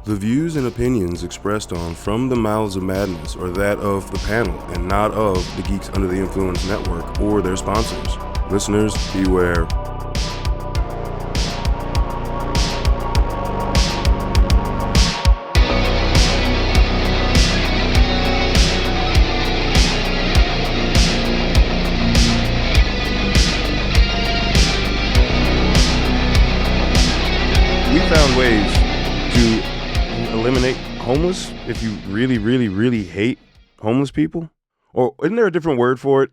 The views and opinions expressed on From the Mouths of Madness are that of the panel and not of the Geeks Under the Influence Network or their sponsors. Listeners, beware. We found ways to eliminate homeless if you really, really, really hate homeless people. Or isn't there a different word for it?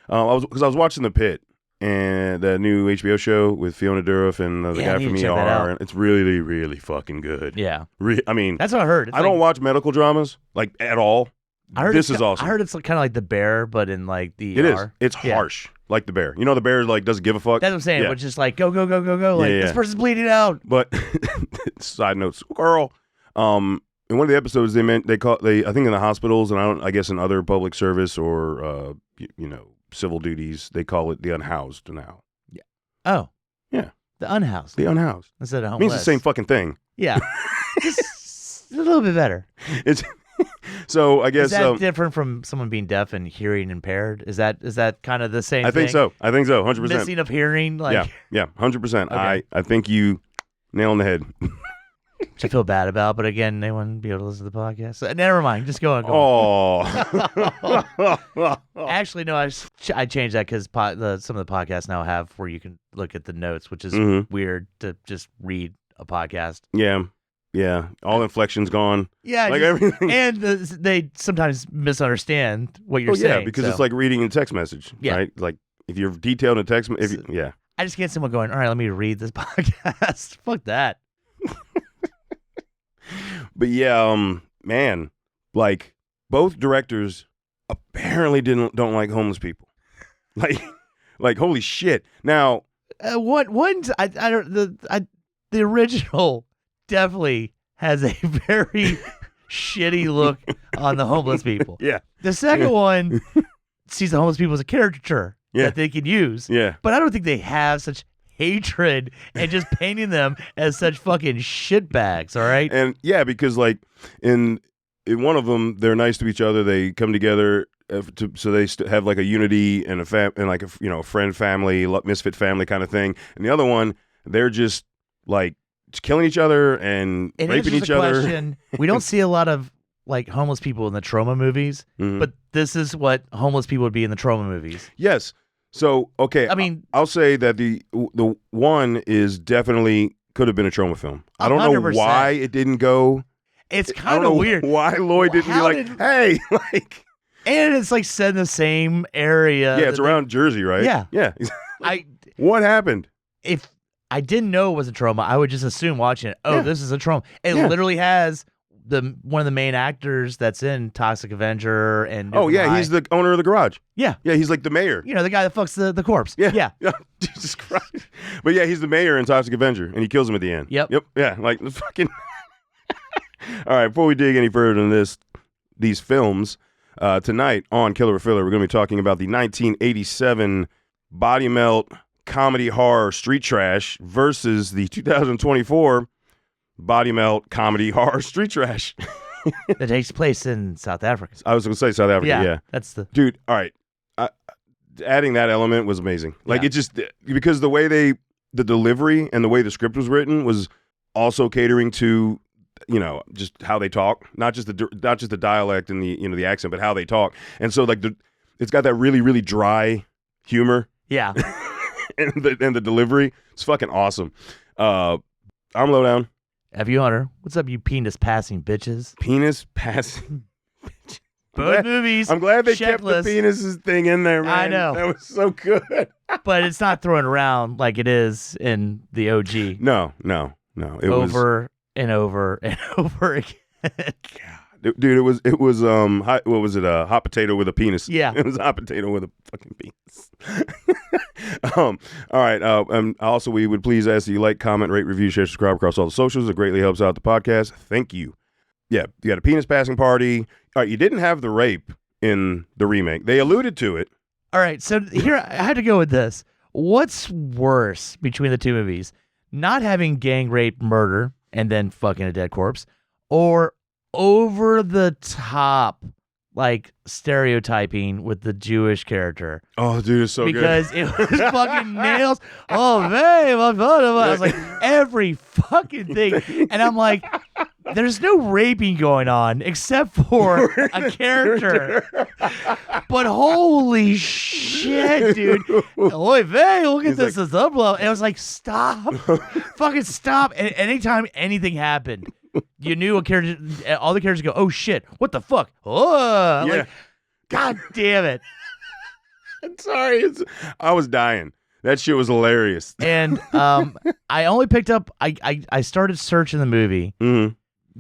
I was watching The Pit, and the new HBO show with Fiona Dourif and the guy from ER, and it's really, really fucking good. Yeah, I mean, that's what I heard. I don't watch medical dramas like at all. This is awesome. I heard it's kind of like The Bear, but in like the It ER. is. It's harsh, like The Bear. You know, The Bear like doesn't give a fuck. That's what I'm saying. Yeah. But just like go. Like this person's bleeding out. But side note, squirrel. In one of the episodes, I think in the hospitals and I guess in other public service or civil duties, they call it the unhoused now. Yeah. Oh. Yeah. The unhoused. The unhoused. Instead of homeless. It means the same fucking thing. Yeah. Just a little bit better. It's so I guess is that different from someone being deaf and hearing impaired? Is that kind of the same thing? I think so. 100%. Missing of hearing, like yeah, 100%. Okay. I think you nail on the head. Which I feel bad about, but again, they wouldn't be able to listen to the podcast. So, never mind. Just go on. Oh. Actually, no, I changed that because some of the podcasts now have where you can look at the notes, which is weird to just read a podcast. Yeah. All inflection's gone. Yeah. Like everything. And they sometimes misunderstand what you're saying. Yeah, because it's like reading a text message, right? Like if you're detailed in a text, I just can't see someone going, all right, let me read this podcast. Fuck that. But yeah, man, like both directors apparently don't like homeless people. Like holy shit. Now, the original definitely has a very shitty look on the homeless people. Yeah. The second one sees the homeless people as a caricature that they can use. Yeah. But I don't think they have such hatred and just painting them as such fucking shitbags, all right? And yeah, because like in one of them, they're nice to each other. They come together so they have like a unity and like a friend family, misfit family kind of thing. And the other one, they're just like killing each other and raping each other. We don't see a lot of like homeless people in the trauma movies, but this is what homeless people would be in the trauma movies. Yes. So, okay, I mean, I'll say that the one is definitely could have been a trauma film. I don't 100%. know why it didn't go. It's kind of weird. Why Lloyd didn't be like, hey, like. And it's like set in the same area. Yeah, it's around Jersey, right? Yeah. Yeah. What happened? If I didn't know it was a trauma, I would just assume watching it, this is a trauma. It literally has one of the main actors that's in Toxic Avenger and he's the owner of the garage. Yeah, he's like the mayor. You know, the guy that fucks the corpse. Yeah. Jesus Christ. But yeah, he's the mayor in Toxic Avenger, and he kills him at the end. Yep. Yeah, like the fucking. All right, before we dig any further than these films, tonight on Killer or Filler, we're going to be talking about the 1987 body melt comedy horror street trash versus the 2024 body melt comedy horror street trash that takes place in South Africa. I was going to say South Africa. Yeah, that's the dude. All right, adding that element was amazing. Like it just because the way the delivery and the way the script was written was also catering to just how they talk, not just the dialect and the accent, but how they talk. And so like it's got that really really dry humor. Yeah, and the delivery. It's fucking awesome. I'm Lowdown. F.U. Hunter. What's up, you penis passing bitches? Penis passing bitches. Both movies. I'm glad they kept the penises thing in there, man. I know. That was so good. But it's not thrown around like it is in the OG. No. It over and over and over again. God. Dude, it was what was it? Hot potato with a penis. Yeah. It was a hot potato with a fucking penis. All right. Also, we would please ask that you like, comment, rate, review, share, subscribe across all the socials. It greatly helps out the podcast. Thank you. Yeah, you got a penis passing party. All right, you didn't have the rape in the remake. They alluded to it. All right, so here I had to go with this. What's worse between the two movies? Not having gang rape murder and then fucking a dead corpse, or over the top like stereotyping with the Jewish character. Oh, dude, it's so because good. it was fucking nails. Oh, man. I was like, every fucking thing. And I'm like, there's no raping going on except for a character. But holy shit, dude. Oy vey, look at this. And I was like, stop. Fucking stop. And anytime anything happened, you knew a character, all the characters go, oh shit, what the fuck? Oh, Yeah. like, God damn it. I'm sorry. I was dying. That shit was hilarious. And I only picked up, I started searching the movie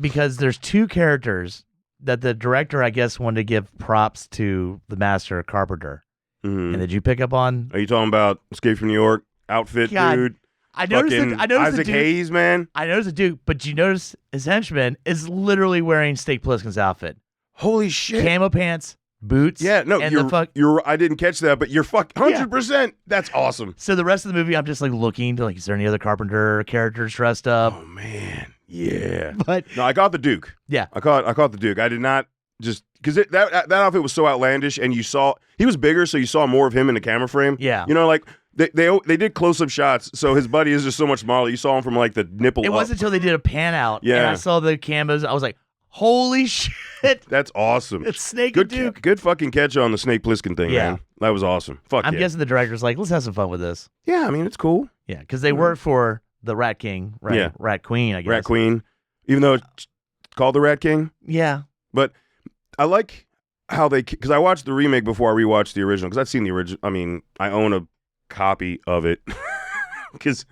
because there's two characters that the director, I guess, wanted to give props to the master Carpenter. And did you pick up on? Are you talking about Escape from New York outfit, God, dude? I noticed Isaac the dude, Hayes, man. I noticed the dude, but you notice his henchman is literally wearing Snake Plissken's outfit. Holy shit. Camo pants, boots. Yeah, no, and you're I didn't catch that, but you're 100%. That's awesome. So the rest of the movie, I'm just like looking to like, is there any other Carpenter characters dressed up? Oh man, yeah. But no, I caught the Duke. Yeah, I caught the Duke. I did not just because that outfit was so outlandish, and you saw he was bigger, so you saw more of him in the camera frame. Yeah, you know, like. They did close-up shots, so his buddy is just so much smaller. You saw him from like the nipple. It wasn't until they did a pan out, and I saw the camos. I was like, "Holy shit, that's awesome!" It's Snake good, and Duke. Good fucking catch on the Snake Plissken thing, man. That was awesome. Fuck. I'm guessing the director's like, "Let's have some fun with this." Yeah, I mean it's cool. Yeah, because they work for the Rat King, right? Yeah. Rat Queen, I guess. Rat Queen, even though it's called the Rat King. Yeah, but I like how because I watched the remake before I rewatched the original because I've seen the original. I mean, I own a copy of it because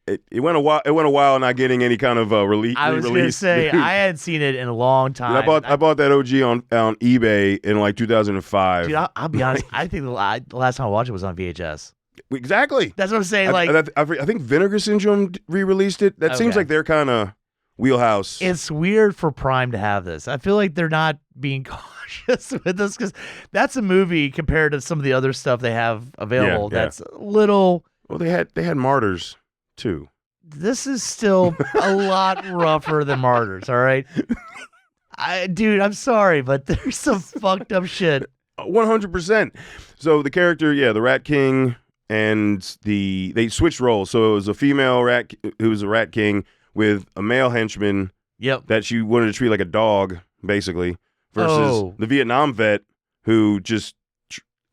it went a while not getting any kind of release. I was gonna say I hadn't seen it in a long time. Dude, I bought that OG on eBay in like 2005. Dude, I'll be honest. I think the last time I watched it was on VHS. Exactly. That's what I'm saying. I think Vinegar Syndrome re-released it. That seems like their kind of wheelhouse. It's weird for Prime to have this. I feel like they're not being cautious with this because that's a movie compared to some of the other stuff they have available. Yeah. That's a little. Well, they had Martyrs too. This is still a lot rougher than Martyrs. All right, dude, I'm sorry, but there's some fucked up shit. 100%. So the character, the Rat King, and they switched roles. So it was a female rat who was a Rat King with a male henchman. Yep. That she wanted to treat like a dog, basically, versus the Vietnam vet who just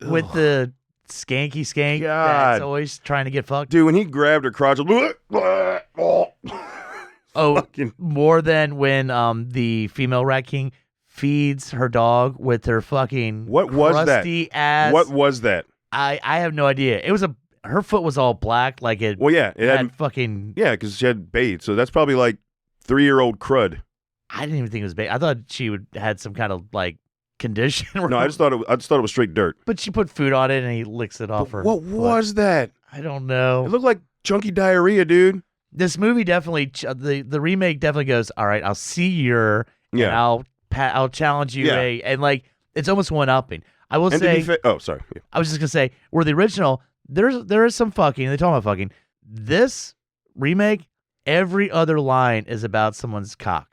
with the skanky skank that's always trying to get fucked. Dude, when he grabbed her crotch, more than when the female Rat King feeds her dog with her fucking crusty ass. What was that? I have no idea. It was her foot was all black, like it. Well, yeah, it had fucking. Yeah, because she had bait, so that's probably like 3-year-old crud. I didn't even think it was bait. I thought she had some kind of like condition. No, I just thought it was straight dirt. But she put food on it and he licks it off her. What was that? I don't know. It looked like chunky diarrhea, dude. This movie definitely, the remake definitely goes, all right, I'll see your, and I'll challenge you, and like it's almost one-upping. I will say. Sorry. Yeah. I was just gonna say, where the original, there is some fucking. They talk about fucking. This remake, every other line is about someone's cock,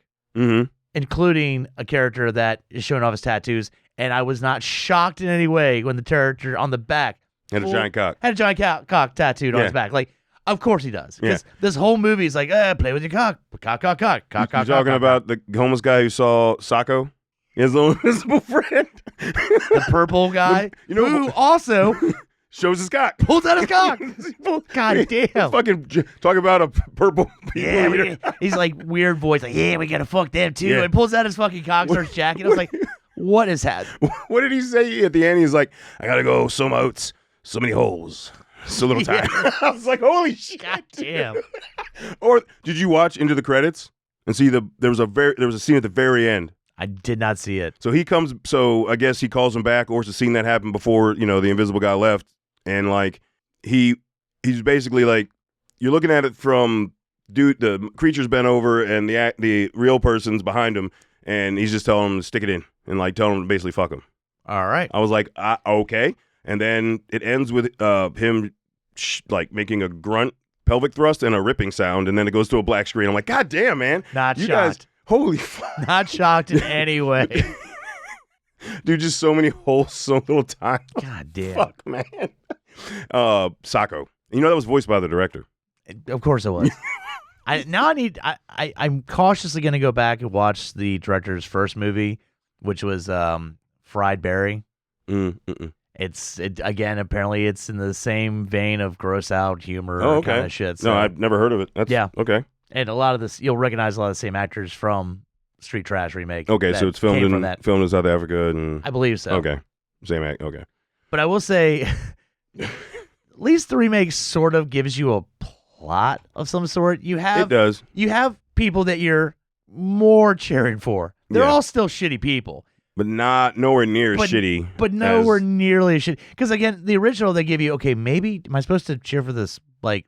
including a character that is showing off his tattoos. And I was not shocked in any way when the character on the back had a giant cock. Had a giant cock tattooed on his back. Like, of course he does. Because this whole movie is like, play with your cock. Cock. You talking about the homeless guy who saw Sacco? His little invisible friend. The purple guy. Who also shows his cock. Pulls out his cock. God damn. Fucking talk about a purple people eater. He's like weird voice. Like, we gotta fuck them too. And pulls out his fucking cock, starts jacking. I was like, what is that? What did he say at the end? He's like, I gotta go sow my oats. So many holes. So little time. I was like, holy shit. God damn. Or did you watch Into the Credits and see there was a scene at the very end? I did not see it. So I guess he calls him back, or it's a scene that happened before, the invisible guy left. And like he's basically like, you're looking at it from the creature's bent over and the real person's behind him, and he's just telling him to stick it in and like telling him to basically fuck him. All right. I was like, okay. And then it ends with him like making a grunt pelvic thrust and a ripping sound, and then it goes to a black screen. I'm like, God damn, man. Not you shocked. Guys, holy fuck. Not shocked in any way. Dude, just so many holes, so little time. God damn. Fuck, man. Sacco. You know that was voiced by the director. Of course it was. I'm cautiously going to go back and watch the director's first movie, which was Fried Berry. Again, apparently it's in the same vein of gross out humor kind of shit. So. No, I've never heard of it. Yeah. Okay. And a lot of this, you'll recognize a lot of the same actors from Street Trash remake. Okay, so it's filmed in South Africa, and I believe so. Okay, same act. Okay, but I will say, at least the remake sort of gives you a plot of some sort. It does. You have people that you're more cheering for. They're all still shitty people, but nowhere near shitty. But nowhere nearly as shitty. Because again, the original they give you. Okay, maybe am I supposed to cheer for this like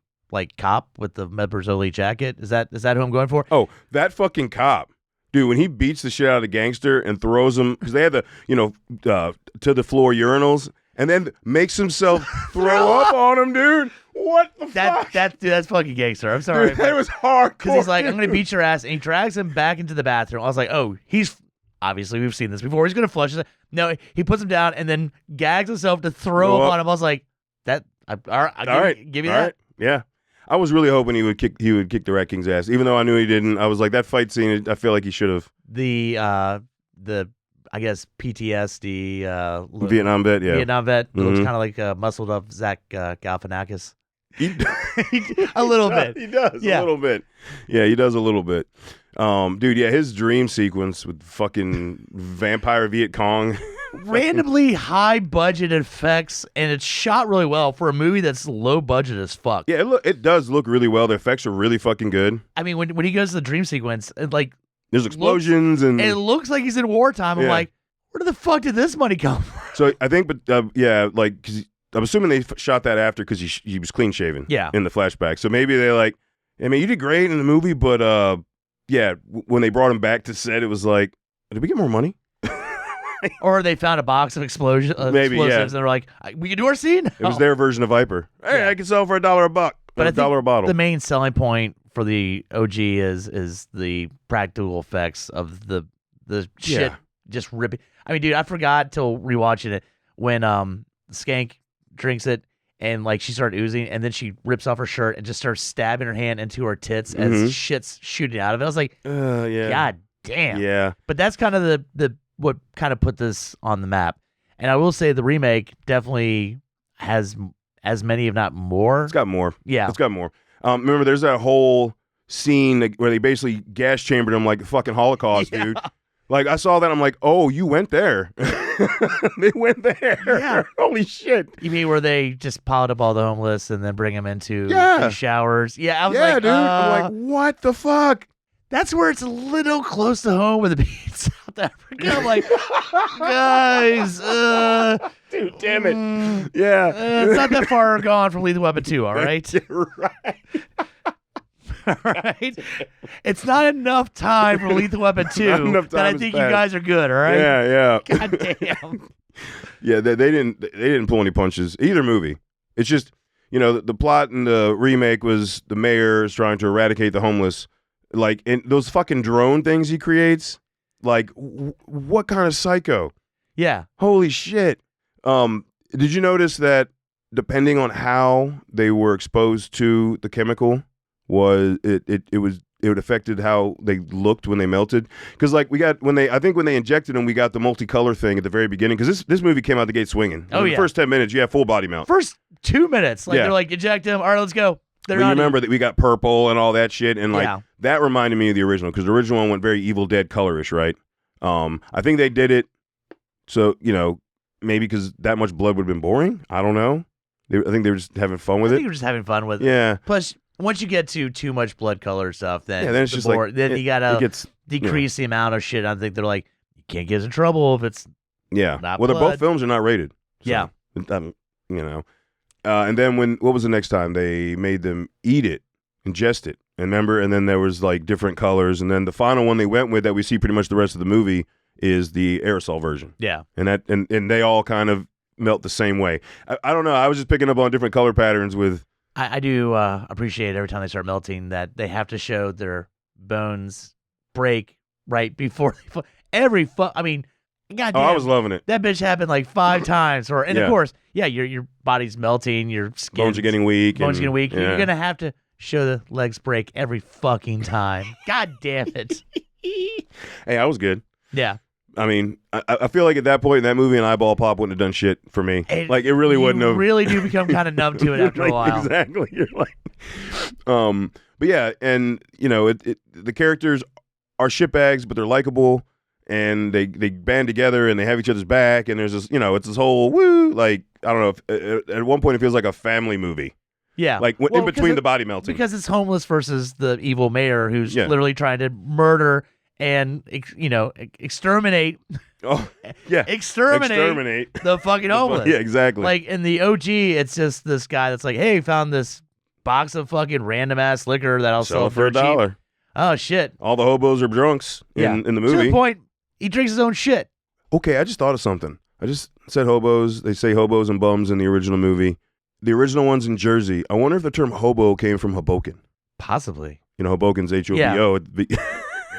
cop with the Medberzoli jacket? Is that who I'm going for? Oh, that fucking cop. Dude, when he beats the shit out of the gangster and throws him, because they had the, to the floor urinals, and then makes himself throw up on him, dude. What the fuck? That's fucking gangster. I'm sorry. Dude, that was hardcore. Because he's like, I'm going to beat your ass, and he drags him back into the bathroom. I was like, oh, obviously we've seen this before. He's going to flush. No, he puts him down and then gags himself to throw up on him. I was like, all right, give you that. Right. Yeah. I was really hoping he would kick the Rat King's ass, even though I knew he didn't. I was like, that fight scene, I feel like he should have. The I guess PTSD Vietnam vet, yeah. Vietnam vet looks kind of like a muscled up Zach Galifianakis. A little bit. He does a little bit. Yeah, he does a little bit. Dude, yeah, his dream sequence with fucking vampire Viet Cong. Randomly high budget effects, and it's shot really well for a movie that's low budget as fuck. Yeah, it does look really well. The effects are really fucking good. I mean, when he goes to the dream sequence, there's explosions and it looks like he's in wartime. I'm like, where the fuck did this money come from? So I think, because I'm assuming they shot that after because he was clean shaven. Yeah. In the flashback, so maybe they're like, I mean, you did great in the movie, but when they brought him back to set, it was like, did we get more money? Or they found a box of explosives, and they're like, we can do our scene. It was their version of Viper. Hey, I can sell for $1 a buck, but $1 a bottle. The main selling point for the OG is the practical effects of the shit just ripping. I mean, dude, I forgot till rewatching it when Skank drinks it and she started oozing, and then she rips off her shirt and just starts stabbing her hand into her tits as shit's shooting out of it. I was like, God damn. Yeah. But that's kind of the what kind of put this on the map. And I will say the remake definitely has as many, if not more. It's got more. Yeah. It's got more. Remember, there's that whole scene where they basically gas chambered him like the fucking Holocaust, dude. Like, I saw that, I'm like, oh, you went there. They went there. Yeah. Holy shit. You mean where they just piled up all the homeless and then bring them into the showers? Yeah, I was like, dude. I'm like, what the fuck? That's where it's a little close to home with the being in South Africa. I'm like, guys, dude, damn it. It's not that far gone from Lethal Weapon 2, all right? Right. All right? It's not enough time for Lethal Weapon 2 that I think you guys are good, all right? Yeah. God damn. Yeah, they didn't pull any punches. Either movie. It's just, the plot in the remake was the mayor is trying to eradicate the homeless. Like, in those fucking drone things he creates, like, what kind of psycho? Yeah. Holy shit. Did you notice that depending on how they were exposed to the chemical, it affected how they looked when they melted? Because when they injected them, we got the multicolor thing at the very beginning. Because this movie came out the gate swinging. In the first 10 minutes, you have full body melt. First 2 minutes, they're like, eject him. All right, let's go. You remember that we got purple and all that shit, and that reminded me of the original, because the original one went very Evil Dead colorish, right? I think they did it so maybe because that much blood would have been boring. I don't know. I think they were just having fun with it. I think they were just having fun with it. Yeah. Plus, once you get to too much blood color stuff, then it's just then you gotta decrease the amount of shit. I think they're like, you can't get us in trouble if it's not blood. Both films are not rated. So, yeah. And then what was the next time? They made them eat it, ingest it. And remember, and then there was different colors. And then the final one they went with that we see pretty much the rest of the movie is the aerosol version. Yeah. And they all kind of melt the same way. I don't know. I was just picking up on different color patterns with I do appreciate every time they start melting that they have to show their bones break right before they I mean, goddamn. Oh, I was loving it. That bitch happened like 5 times, and Yeah. of course, yeah, your body's melting, your skin Bones are getting weak. bones and- getting weak. yeah. You're gonna have to show the legs break every fucking time. God damn it. Hey, I was good. Yeah. I mean, I feel like at that point in that movie, an eyeball pop wouldn't have done shit for me. Like it really wouldn't You have. really do become kind of numb to it after a while. Exactly. You're like, but yeah, and you know, the characters are shitbags, but they're likable, and they band together and they have each other's back, and there's this, you know, it's this whole woo. Like I don't know. If, at one point, it feels like a family movie. Yeah. Like in between the body melting. Because it's homeless versus the evil mayor who's Yeah. literally trying to murder and exterminate. Oh yeah. Exterminate the fucking homeless. Yeah, exactly. Like in the OG, it's just this guy that's like, hey, found this box of fucking random ass liquor that I'll sell sell it for dirt cheap. $1. Oh shit. All the hobos are drunks in the To movie. the point, he drinks his own shit. Okay, I just thought of something. I just said hobos. They say hobos and bums in the original movie. The original one's in Jersey. I wonder if the term hobo came from Hoboken. Possibly. You know, Hoboken's Hobo.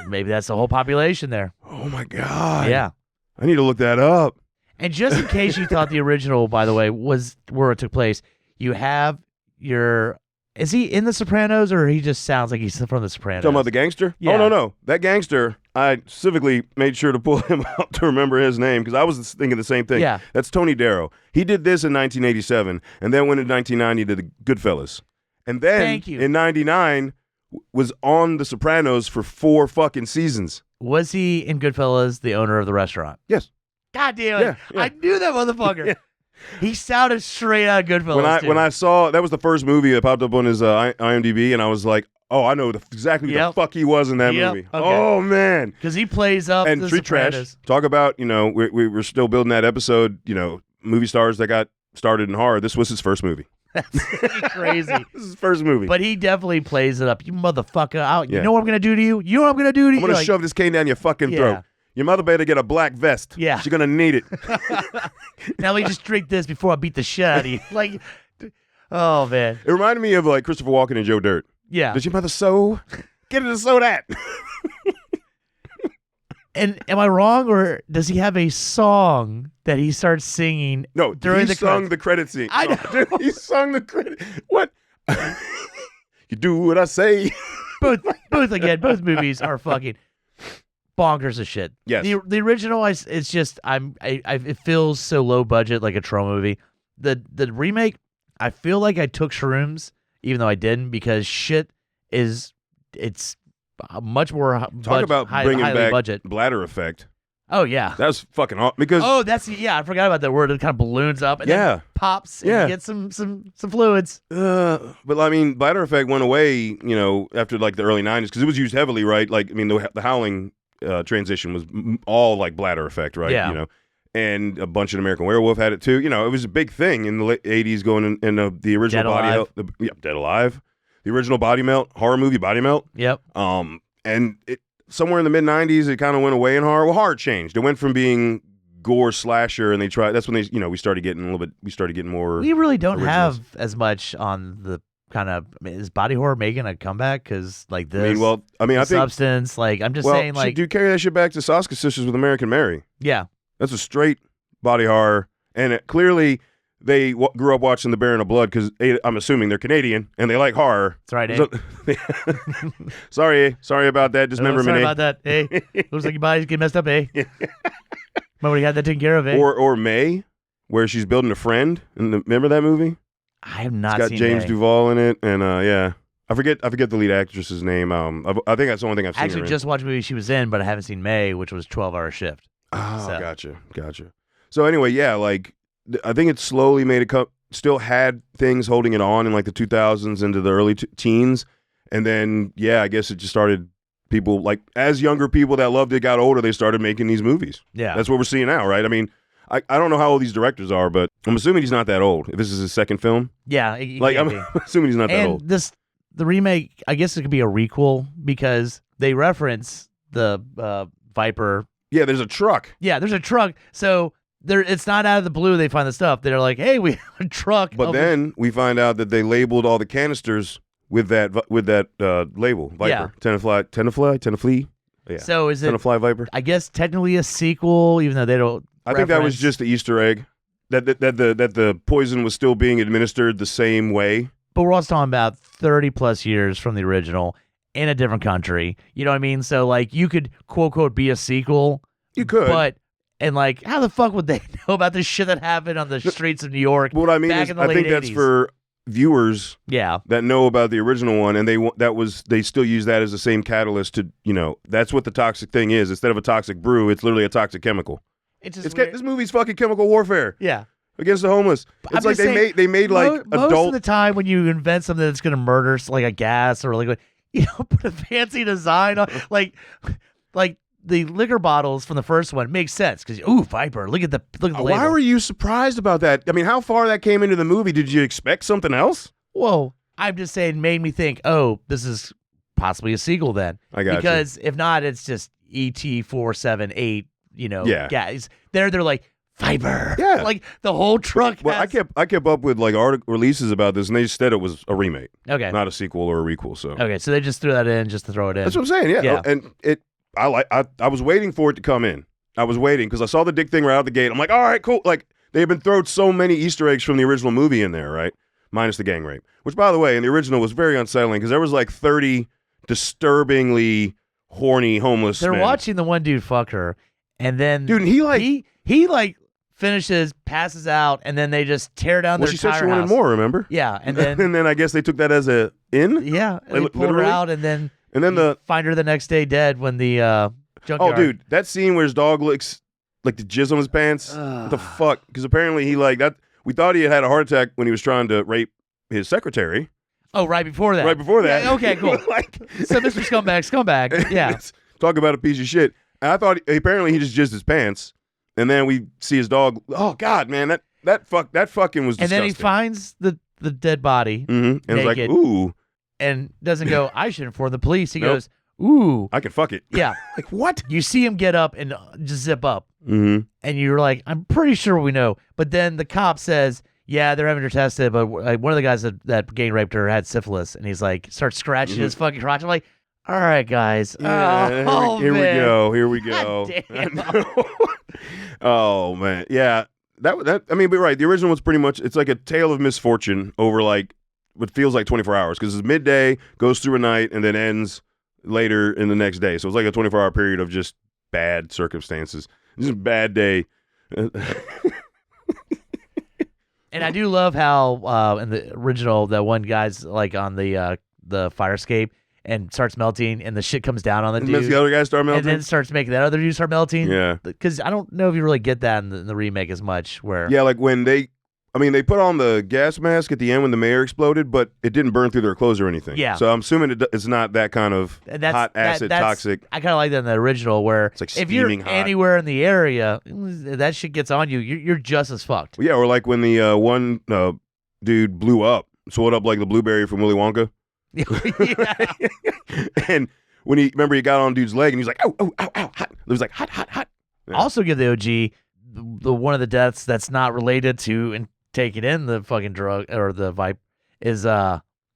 Maybe that's the whole population there. Oh my God. Yeah. I need to look that up. And just in case you thought the original, by the way, was where it took place, you have your. Is he in The Sopranos, or he just sounds like he's from The Sopranos? Talking about the gangster? Yeah. Oh, no. That gangster, I specifically made sure to pull him out to remember his name because I was thinking the same thing. Yeah. That's Tony Darrow. He did this in 1987, and then went in 1990 to the Goodfellas. And then Thank you. in 99 was on The Sopranos for 4 fucking seasons. Was he in Goodfellas the owner of the restaurant? Yes. God damn it. Yeah. I knew that motherfucker. Yeah. He sounded straight out of Goodfellas. When I saw that was the first movie that popped up on his IMDb, and I was like, "Oh, I know exactly what the fuck he was in that movie." Okay. Oh man, because he plays up and the Street Sopranos. Trash. Talk about we're still building that episode. Movie stars that got started in horror. This was his first movie. That's crazy. This is his first movie. But he definitely plays it up. You motherfucker! You Yeah. know what I'm gonna do to you? You know what I'm gonna do to you? I'm gonna Like, shove this cane down your fucking Yeah. throat. Your mother better get a black vest. Yeah. She's gonna need it. Now let me just drink this before I beat the shit out of you. Like, oh man, It reminded me of like Christopher Walken and Joe Dirt. yeah. Does your mother sew? Get her to sew that. And am I wrong, or does he have a song that he starts singing? No, During he the sung credits. the credit scene. I know. He sung the credit. What? You do what I say. Both movies are fucking bonkers as shit. Yes. The original, it's just it feels so low budget, like a troll movie. The remake, I feel like I took shrooms, even though I didn't, because shit it's much more Talk about bringing highly back budget. bladder effect. Oh yeah. That's fucking awesome because Oh, I forgot about that word. It kind of balloons up and Yeah. then pops and Yeah. you get some fluids. but I mean, bladder effect went away, after like the early 90s because it was used heavily, right? Like, I mean, the Howling transition was all like bladder effect, right? Yeah. And a bunch of American Werewolf had it too. It was a big thing in the late 80s going in the original Dead Body Alive. Melt. Dead Alive. The original Body Melt, horror movie Body Melt. Yep. And it somewhere in the mid 90s, it kind of went away in horror. Well, horror changed. It went from being gore slasher, and that's when they, we started getting more. We really don't originals. have as much on the kind of. Is body horror making a comeback? Because like this, I think Substance. Like I'm just saying, like do carry that shit back to Saska Sisters with American Mary. yeah, That's a straight body horror, and clearly they grew up watching The Baron of Blood because I'm assuming they're Canadian and they like horror. that's right. Sorry about that. Dismemberment. Sorry about that. Hey, looks like your body's getting messed up. Hey, remember you got that taken care of. Hey, Or May, where she's building a friend. Remember that movie? I have not It's got seen James May. Duvall in it, and yeah, I forget the lead actress's name. I think that's the only thing I've seen. Actually, her in. just watched a movie she was in, but I haven't seen May, which was 12-hour shift. Oh, So. gotcha. So anyway, yeah, like I think it slowly made it still had things holding it on in like the 2000s into the early teens, and then yeah, I guess it just started. People like as younger people that loved it got older, they started making these movies. Yeah, That's what we're seeing now, right? I mean, I don't know how old these directors are, but I'm assuming he's not that old. If this is his second film, yeah. I'm assuming he's not that And old. the remake, I guess it could be a requel because they reference the Viper. Yeah, there's a truck. Yeah, there's a truck. So it's not out of the blue they find the stuff. They're like, hey, we have a truck. But then we find out that they labeled all the canisters with that label, Viper. Yeah. Tenafly. Yeah. So is it Tenafly Viper? I guess technically a sequel, even though they don't. I think that was reference- just the Easter egg. That the poison was still being administered the same way. But we're also talking about 30 plus years from the original in a different country. You know what I mean? So like you could quote unquote be a sequel. You could. But and like how the fuck would they know about this shit that happened on the streets of New York? What I mean back is, in the I late think that's 80s? for viewers Yeah. that know about the original one, and they still use that as the same catalyst to, that's what the toxic thing is. Instead of a toxic brew, it's literally a toxic chemical. It's just This movie's fucking chemical warfare yeah. against the homeless. I'm It's like just saying, they made like most adult. of the time when you invent something that's going to murder, like a gas or like put a fancy design on, like the liquor bottles from the first one makes sense because Viper, look at the label. Why were you surprised about that? I mean, how far that came into the movie? Did you expect something else? Whoa, I'm just saying, made me think. Oh, this is possibly a sequel then. I got because if not, it's just ET478. Yeah. Guys, they're like Viper. Yeah. like the whole truck. Well, has... I kept up with like article releases about this, and they said it was a remake, Okay. not a sequel or a requel. So Okay, so they just threw that in just to throw it in. that's what I'm saying. Yeah. Yeah. And I was waiting for it to come in. I was waiting because I saw the dick thing right out the gate. I'm like, all right, cool. Like they've been throwing so many Easter eggs from the original movie in there, right? Minus the gang rape, which by the way, in the original was very unsettling because there was like 30 disturbingly horny homeless They're men. watching the one dude fuck her, and then Dude, and he like he like finishes, passes out, and then they just tear down well, their she said entire she wanted house. more, remember? Yeah, and then and then I guess they took that as a in. yeah, and they pulled her Literally? out, and then the find her the next day dead when the oh junkyard. dude, that scene where his dog licks like the jizz on his pants. What the fuck? Because apparently he like that. We thought he had a heart attack when he was trying to rape his secretary. Oh, right before that. Right before that. Yeah, okay, cool. Like, So Mr. Scumbag. Yeah. Talk about a piece of shit. And I thought apparently he just jizzed his pants, and then we see his dog. Oh God, man, that fucking was disgusting. And then he finds the dead body and it's like, naked. ooh, and doesn't go, I should inform the police. He Nope. goes, ooh. I can fuck it. Yeah. Like what? You see him get up and just zip up. Mm-hmm. And you're like, I'm pretty sure we know. But then the cop says, yeah, they're having her tested, but like one of the guys that gang raped her had syphilis. And he's like, starts scratching his fucking crotch. I'm like, all right, guys. Yeah, here we man. go. Here we go. God damn. Oh man, yeah. That I mean, but right. The original was pretty much it's like a tale of misfortune over like what feels like 24 hours because it's midday, goes through a night, and then ends later in the next day. So it's like a 24-hour period of just bad circumstances, just a bad day. And I do love how in the original that one guy's like on the fire escape and starts melting, and the shit comes down on the And makes dude, the other guy start melting. and then starts making that other dude start melting. Yeah. Because I don't know if you really get that in the remake as much. Where Yeah, like when they put on the gas mask at the end when the mayor exploded, but it didn't burn through their clothes or anything. Yeah. So I'm assuming it's not that kind of that's, hot acid that's, toxic. I kind of like that in the original, where It's like if you're steaming hot. anywhere in the area, that shit gets on you. You're just as fucked. Yeah, or like when the one dude blew up, swelled up like the blueberry from Willy Wonka. Yeah. And when he got on dude's leg and he's like, oh, hot. It was like hot. Yeah. Also give the OG the one of the deaths that's not related to and taking in the fucking drug or the vibe is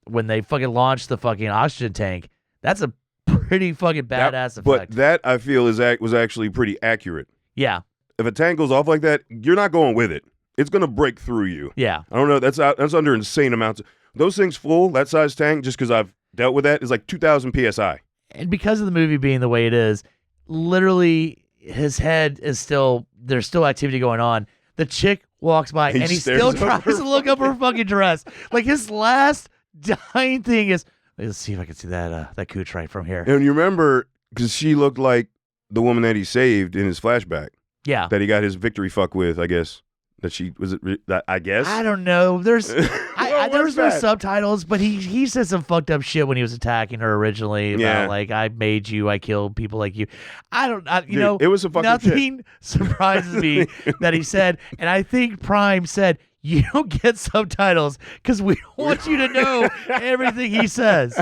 when they fucking launch the fucking oxygen tank. That's a pretty fucking badass effect. But that I feel was actually pretty accurate. Yeah. If a tank goes off like that, you're not going with it. It's gonna break through you. Yeah. I don't know. That's under insane amounts. Those things full, that size tank, just because I've dealt with that, is like 2,000 psi. And because of the movie being the way it is, literally his head is there's still activity going on. The chick walks by and he still stares tries up her to look up her fucking dress. Like his last dying thing is, let's see if I can see that cooch right from here. And you remember, because she looked like the woman that he saved in his flashback, Yeah. that he got his victory fuck with, I guess. That she, was it, I guess? I don't know. There's there was no that? subtitles, but he said some fucked up shit when he was attacking her originally about Yeah. like, I made you, I killed people like you. You Dude, know, it was some fucking shit. nothing surprises me that he said, and I think Prime said, you don't get subtitles because we don't want you to know everything he says.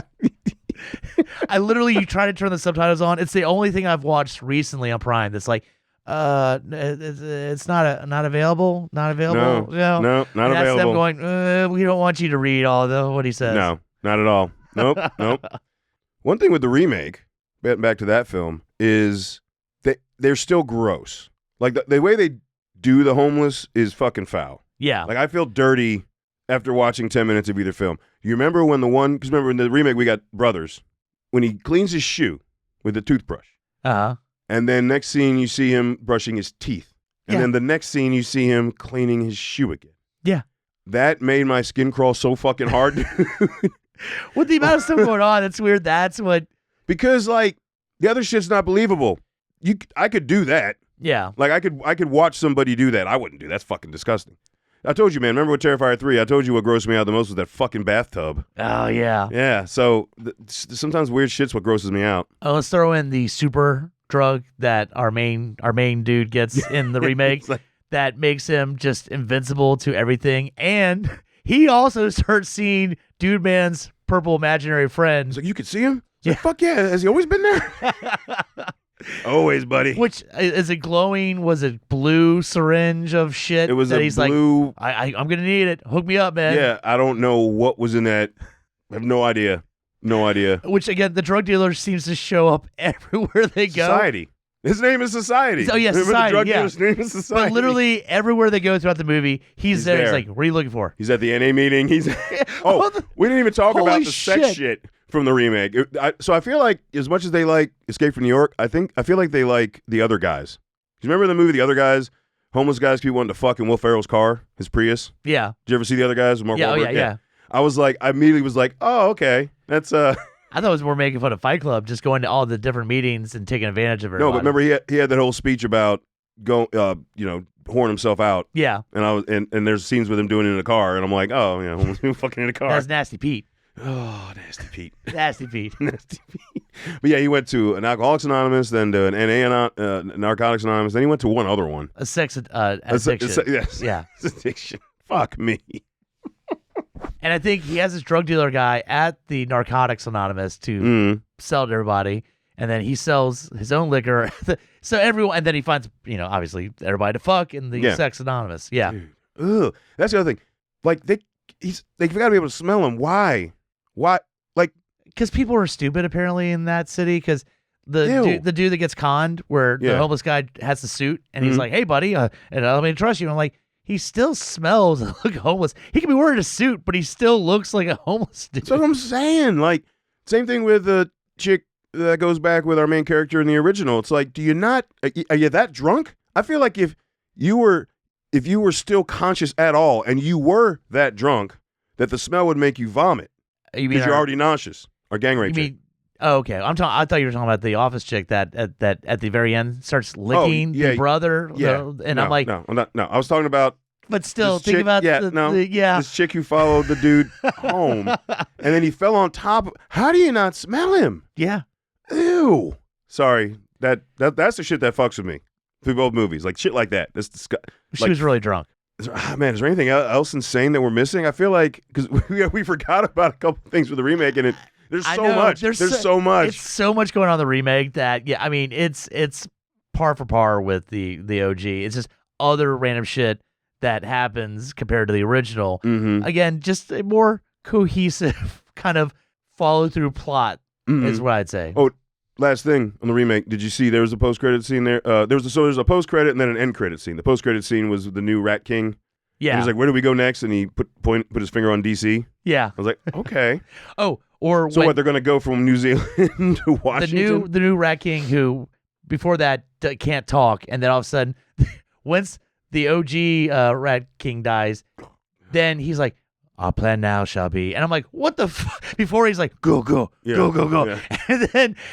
You try to turn the subtitles on. It's the only thing I've watched recently on Prime that's like, It's not available. Not available. No, not and that's available. them going. We don't want you to read all what he says. No, not at all. Nope, nope. One thing with the remake, back to that film, is they're still gross. Like the way they do the homeless is fucking foul. Yeah. Like I feel dirty after watching 10 minutes of either film. You remember when because remember in the remake we got brothers, when he cleans his shoe with a toothbrush. Uh-huh. And then next scene you see him brushing his teeth. And then the next scene you see him cleaning his shoe again. Yeah. That made my skin crawl so fucking hard. With the amount of stuff going on, it's weird. That's what. Because like the other shit's not believable. I could do that. Yeah. Like I could watch somebody do that. I wouldn't do that. That's fucking disgusting. I told you, man. Remember with Terrifier 3? I told you what grossed me out the most was that fucking bathtub. Oh yeah. Yeah. So sometimes weird shit's what grosses me out. Oh, let's throw in the super drug that our main dude gets in the remake that makes him just invincible to everything, and he also starts seeing Dude Man's purple imaginary friend. It's like, you could see him? Yeah. Like, fuck yeah. Has he always been there? Always, buddy. Which is it glowing? Was it blue syringe of shit? It was that a he's blue. Like, I'm gonna need it. Hook me up, man. Yeah, I don't know what was in that. I have no idea. No idea. Which again, the drug dealer seems to show up everywhere they go. Society. His name is Society. Oh yeah, Remember Society. the drug yeah. dealer's name is Society. But literally everywhere they go throughout the movie, he's there. He's like, "What are you looking for?" He's at the NA meeting. He's we didn't even talk about the sex shit from the remake. So I feel like as much as they like Escape from New York, I feel like they like The Other Guys. You remember the movie The Other Guys? Homeless guys keep wanting to fuck in Will Ferrell's car, his Prius. Yeah. Did you ever see The Other Guys? With Mark Yeah. Oh Wahlberg? yeah. I immediately was like, oh, okay, that's I thought it was more making fun of Fight Club, just going to all the different meetings and taking advantage of everybody. No, but remember he had that whole speech about whoring himself out. Yeah. And and there's scenes with him doing it in a car, and I'm like, oh yeah, homeless people fucking in a car. That's Nasty Pete. Oh, Nasty Pete. Nasty Pete. Nasty Pete. But yeah, he went to an Alcoholics Anonymous, then to an NA Narcotics Anonymous, then he went to one other one. A sex addiction. Yes. Yeah. Addiction. Fuck me. And I think he has this drug dealer guy at the Narcotics Anonymous to sell to everybody, and then he sells his own liquor. So everyone, and then he finds, obviously everybody to fuck in the Sex Anonymous. Yeah. Dude. Ugh. That's the other thing. Like they got to be able to smell him. Why? Like, because people are stupid apparently in that city. Because the dude that gets conned, where the homeless guy has the suit, and he's like, "Hey, buddy, and let me trust you." And I'm like, he still smells like homeless. He can be wearing a suit, but he still looks like a homeless dude. That's what I'm saying. Like, same thing with the chick that goes back with our main character in the original. It's like, are you that drunk? I feel like if you were still conscious at all and you were that drunk, that the smell would make you vomit. Because you're already nauseous. Or gang rape chick. Oh, okay. I thought you were talking about the office chick that at the very end starts licking the brother. Yeah. And I'm like, no. I was talking about. But still, think about this chick who followed the dude home, and then he fell on top of. How do you not smell him? Yeah. Ew. Sorry. That's the shit that fucks with me through both movies. Like shit like that. That's disgusting. She was really drunk. Man, is there anything else insane that we're missing? I feel like because we forgot about a couple things with the remake, and there's so much. There's so much. It's so much going on in the remake that it's par for par with the OG. It's just other random shit that happens compared to the original. Mm-hmm. Again, just a more cohesive kind of follow through plot is what I'd say. Oh, last thing on the remake, did you see there was a post credit scene there? There's a post credit and then an end credit scene. The post credit scene was the new Rat King. Yeah. And he was like, "Where do we go next?" And he put his finger on DC. Yeah. I was like, okay. What they're going to go from New Zealand to Washington? The new Rat King who before that can't talk, and then all of a sudden, once the OG Rat King dies, then he's like, "Our plan now shall be," and I'm like, "What the fuck?" Before he's like, "Go, go, go, go, go,"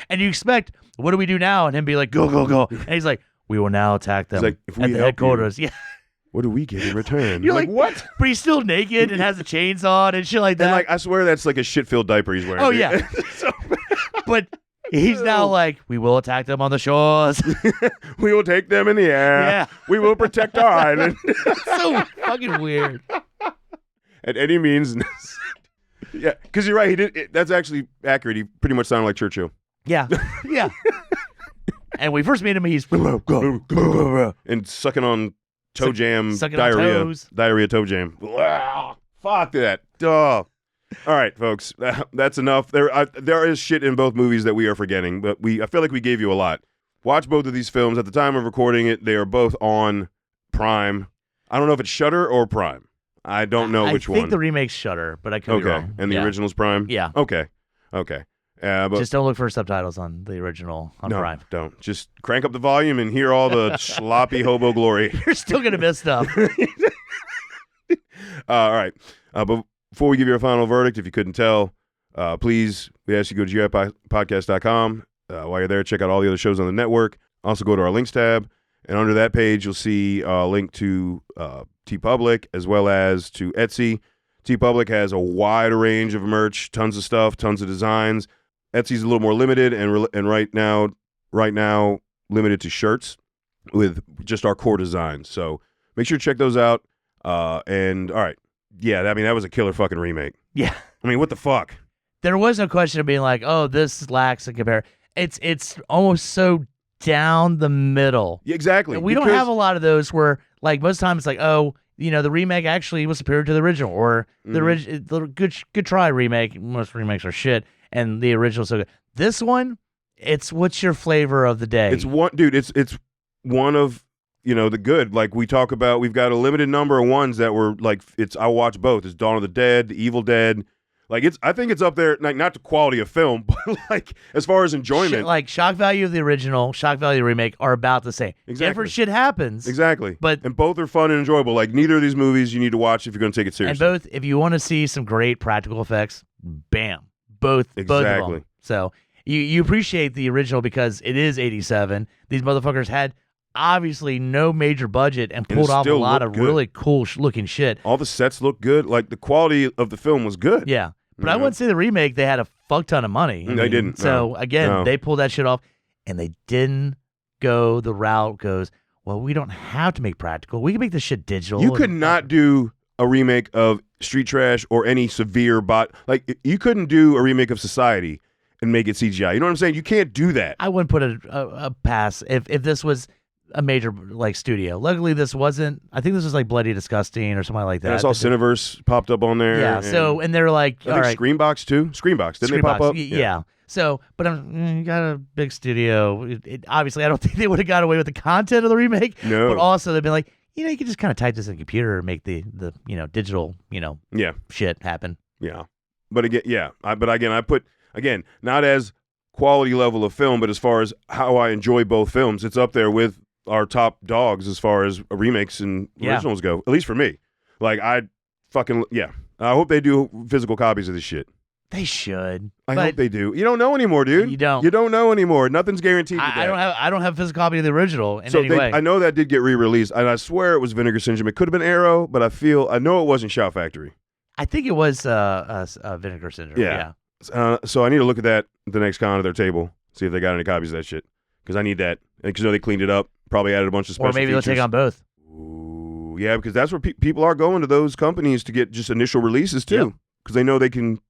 and you expect, "What do we do now?" And him be like, "Go, go, go," and he's like, "We will now attack them like, if we at the help headquarters." you, what do we get in return? You're like, what? But he's still naked and has the chains on and shit like that. And like, I swear that's like a shit-filled diaper he's wearing. Oh dude. yeah, So but he's now like, "We will attack them on the shores. We will take them in the air. Yeah. We will protect our island." So fucking weird. At any means. Yeah, because you're right. That's actually accurate. He pretty much sounded like Churchill. Yeah, yeah. And when we first meet him, he's and sucking on toe jam sucking on diarrhea. toes. Diarrhea toe jam. Fuck that. Duh. All right, folks. That's enough. There is shit in both movies that we are forgetting, but I feel like we gave you a lot. Watch both of these films. At the time of recording it, they are both on Prime. I don't know if it's Shudder or Prime. I don't know which one. I think the remake's Shudder, but I could be wrong. And the original's Prime? Yeah. Okay. But Just don't look for subtitles on the original on Prime. Don't. Just crank up the volume and hear all the sloppy hobo glory. You're still going to miss stuff. All right. But before we give you our final verdict, if you couldn't tell, please, we ask you to go to gipodcast.com. While you're there, check out all the other shows on the network. Also go to our links tab. And under that page, you'll see a link to TeePublic as well as to Etsy. TeePublic has a wide range of merch, tons of stuff, tons of designs. Etsy's a little more limited, and right now limited to shirts with just our core designs. So make sure to check those out. And all right, yeah, that was a killer fucking remake. Yeah, I mean, what the fuck? There was no question of being like, oh, this lacks a compare. It's almost so down the middle. Yeah, exactly. We don't have a lot of those where, like, most times it's like, oh, the remake actually was superior to the original, or the good try remake. Most remakes are shit, and the original's so good. This one, it's what's your flavor of the day? It's one, dude. It's one of the good. Like we talk about, we've got a limited number of ones that were like. I watch both. It's Dawn of the Dead, The Evil Dead. Like I think it's up there, like not the quality of film, but like as far as enjoyment. Like shock value of the original, shock value of the remake are about the same. Exactly. Different shit happens. Exactly. But and both are fun and enjoyable. Like neither of these movies you need to watch if you're going to take it seriously. And both, if you want to see some great practical effects, bam, both of them. So you appreciate the original because it is 87. These motherfuckers had obviously no major budget and pulled off a lot of really cool looking shit. All the sets look good. Like the quality of the film was good. Yeah. But I wouldn't say the remake, they had a fuck ton of money. They didn't. So, again, they pulled that shit off, and they didn't go the route well, we don't have to make practical. We can make this shit digital. You could not do a remake of Street Trash or any severe like, you couldn't do a remake of Society and make it CGI. You know what I'm saying? You can't do that. I wouldn't put a pass if this was a major like studio. Luckily, this wasn't. I think this was like Bloody Disgusting or something like that. I saw Cineverse popped up on there. Yeah. And they're like, I think Screenbox too. Screenbox didn't they pop up? Yeah. So, but you got a big studio. Obviously, I don't think they would have got away with the content of the remake. No. But also, they've been like, you can just kind of type this in the computer and make the digital shit happen. Yeah. But again, I put not as quality level of film, but as far as how I enjoy both films, it's up there with our top dogs as far as remakes and originals go, at least for me. Like, I hope they do physical copies of this shit. They should. I hope they do. You don't know anymore, dude. You don't. You don't know anymore. Nothing's guaranteed. I don't have a physical copy of the original in any way. I know that did get re-released, and I swear it was Vinegar Syndrome. It could have been Arrow, but I know it wasn't Shout Factory. I think it was Vinegar Syndrome. Yeah. So I need to look at that at the next con at their table, see if they got any copies of that shit, because I need that. Because they cleaned it up. Probably added a bunch of special features. Or maybe features. They'll take on both. Ooh, yeah, because that's where people are going to those companies to get just initial releases too, because they know they can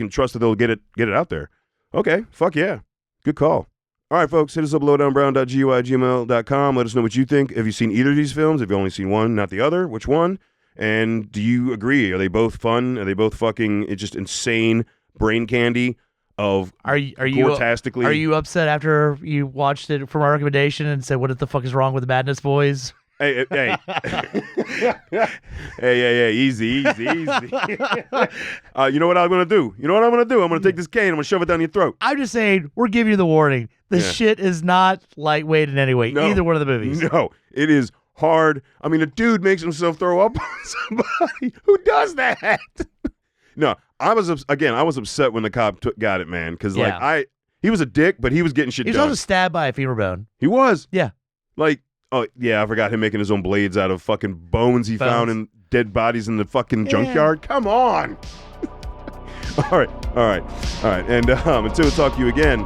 trust that they'll get it out there. Okay, fuck yeah, good call. All right, folks, hit us up lowdownbrown.gui@gmail.com. Let us know what you think. Have you seen either of these films? Have you only seen one, not the other? Which one? And do you agree? Are they both fun? Are they both fucking just insane brain candy? Are you upset after you watched it from our recommendation and said, what the fuck is wrong with the Madness Boys? Hey. Hey, easy. You know what I'm going to do? I'm going to take this cane, I'm going to shove it down your throat. I'm just saying, we're giving you the warning. This shit is not lightweight in any way. No, either one of the movies. No, it is hard. I mean, a dude makes himself throw up on somebody. Who does that? No, I was upset when the cop got it, man, because he was a dick, but he was getting shit done. He was also stabbed by a femur bone. He was. Yeah. Like, oh yeah, I forgot him making his own blades out of fucking bones he found in dead bodies in the fucking junkyard. Come on. All right. And until we talk to you again,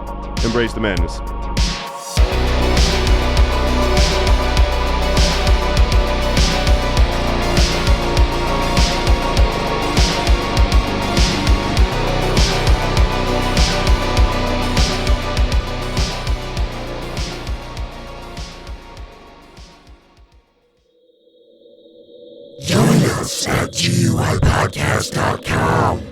embrace the madness. WIPodcast.com.